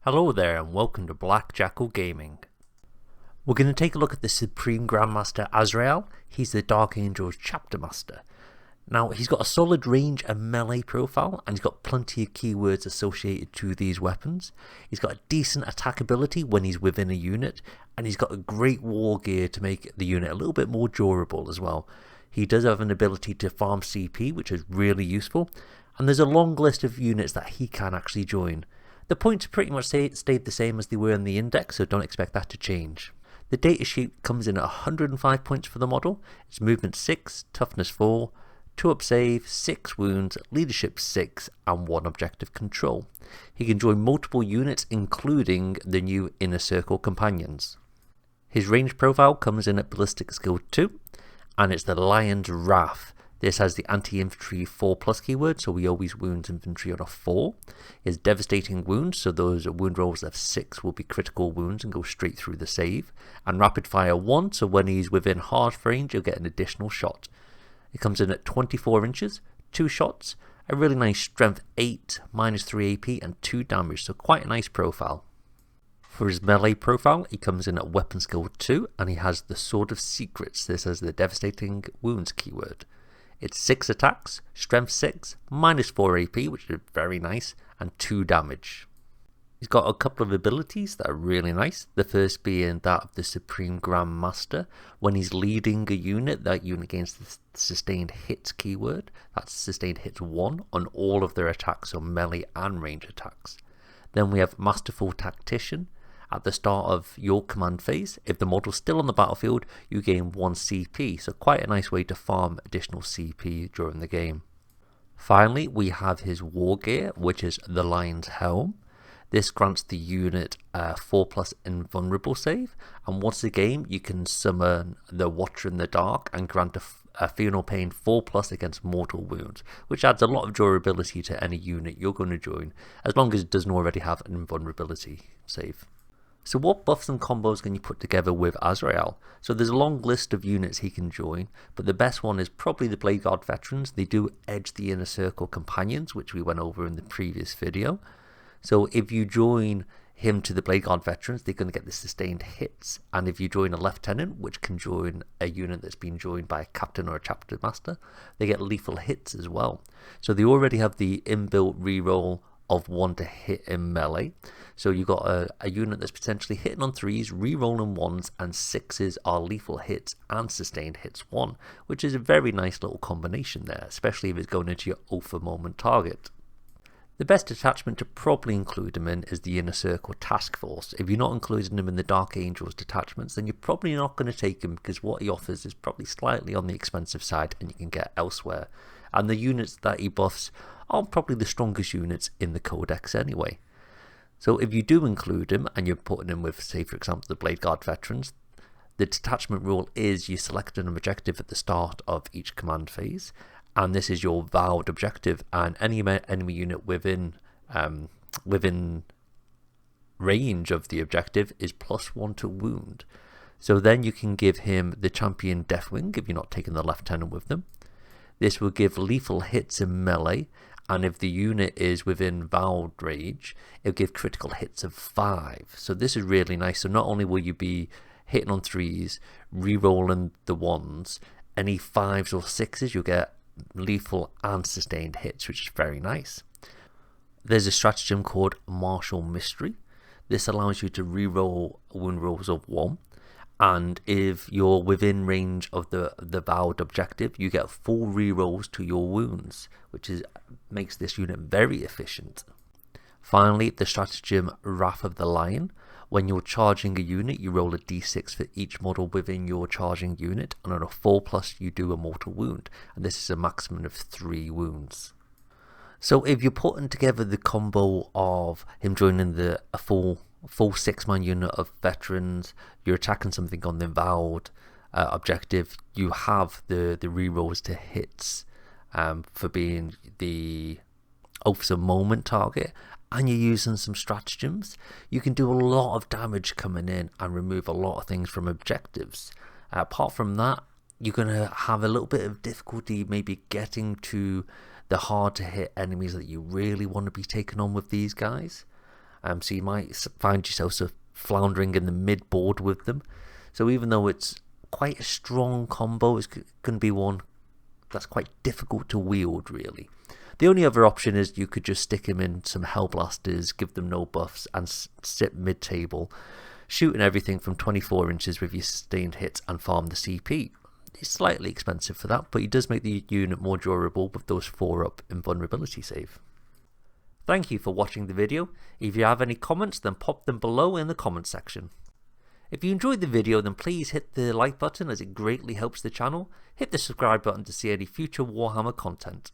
Hello there and welcome to Black Jackal Gaming. We're going to take a look at the Supreme Grandmaster AZRAEL. He's the Dark Angels Chapter Master. Now he's got a solid range and melee profile and he's got plenty of keywords associated to these weapons. He's got a decent attack ability when he's within a unit, and he's got a great war gear to make the unit a little bit more durable as well. He does have an ability to farm CP, which is really useful, and there's a long list of units that he can actually join. The points pretty much stayed the same as they were in the index, so don't expect that to change. The datasheet comes in at 105 points for the model. It's movement 6, toughness 4, 2 up save, 6 wounds, leadership 6 and 1 objective control. He can join multiple units including the new Inner Circle companions. His range profile comes in at ballistic skill 2 and it's the Lion's Wrath. This has the anti-infantry 4+ keyword, so he always wounds infantry on a 4. He has devastating wounds, so those wound rolls of 6 will be critical wounds and go straight through the save. And rapid fire 1, so when he's within half range, you'll get an additional shot. It comes in at 24 inches, 2 shots, a really nice strength 8, -3 AP and 2 damage, so quite a nice profile. For his melee profile, he comes in at weapon skill 2, and he has the Sword of Secrets. This has the devastating wounds keyword. It's 6 attacks, strength 6, -4 AP, which is very nice, and 2 damage. He's got a couple of abilities that are really nice. The first being that of the Supreme Grandmaster. When he's leading a unit, that unit gains the sustained hits keyword. That's sustained hits 1 on all of their attacks, so melee and range attacks. Then we have Masterful Tactician. At the start of your command phase, if the model's still on the battlefield, you gain 1 CP, so quite a nice way to farm additional CP during the game. Finally, we have his war gear, which is the Lion's Helm. This grants the unit a 4+ invulnerable save, and once a game you can summon the Watcher in the Dark and grant a Fear No Pain 4+ against mortal wounds, which adds a lot of durability to any unit you're going to join, as long as it doesn't already have an invulnerability save. So what buffs and combos can you put together with AZRAEL? So there's a long list of units he can join, but the best one is probably the Blade Guard Veterans. They do edge the Inner Circle companions, which we went over in the previous video. So if you join him to the Blade Guard Veterans, they're going to get the sustained hits. And if you join a Lieutenant, which can join a unit that's been joined by a Captain or a Chapter Master, they get lethal hits as well. So they already have the inbuilt reroll of 1 to hit in melee. So you've got a unit that's potentially hitting on 3s, re-rolling 1s, and 6s are lethal hits and sustained hits 1, which is a very nice little combination there, especially if it's going into your alpha moment target. The best attachment to probably include him in is the Inner Circle Task Force. If you're not including him in the Dark Angels detachments, then you're probably not going to take him, because what he offers is probably slightly on the expensive side and you can get elsewhere. And the units that he buffs are probably the strongest units in the Codex anyway. So if you do include him and you're putting him with, say for example, the Blade Guard Veterans, the detachment rule is you select an objective at the start of each command phase, and this is your vowed objective, and any enemy unit within range of the objective is +1 to wound. So then you can give him the Champion Deathwing if you're not taking the Lieutenant with them. This will give lethal hits in melee, and if the unit is within vowed range, it'll give critical hits of 5. So this is really nice. So not only will you be hitting on 3s, re-rolling the 1s, any 5s or 6s, you'll get lethal and sustained hits, which is very nice. There's a stratagem called Martial Mystery. This allows you to re-roll wound rolls of 1. And if you're within range of the vowed objective, you get 4 rerolls to your wounds, which makes this unit very efficient. Finally, the stratagem Wrath of the Lion. When you're charging a unit, you roll a d6 for each model within your charging unit, and on a 4+ you do a mortal wound, and this is a maximum of 3 wounds. So if you're putting together the combo of him joining a full 6-man unit of veterans, you're attacking something on the vowed objective, you have the rerolls to hits for being the alpha moment target, and you're using some stratagems, you can do a lot of damage coming in and remove a lot of things from objectives. Apart from that, you're going to have a little bit of difficulty maybe getting to the hard to hit enemies that you really want to be taking on with these guys. so you might find yourself sort of floundering in the mid-board with them. So even though it's quite a strong combo, it's going to be one that's quite difficult to wield, really. The only other option is you could just stick him in some Hellblasters, give them no buffs, and sit mid-table, shooting everything from 24 inches with your sustained hits and farm the CP. He's slightly expensive for that, but he does make the unit more durable with those 4-up invulnerability save. Thank you for watching the video. If you have any comments, then pop them below in the comment section. If you enjoyed the video, then please hit the like button, as it greatly helps the channel. Hit the subscribe button to see any future Warhammer content.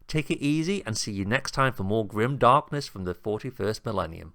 Take it easy, and see you next time for more grim darkness from the 41st millennium.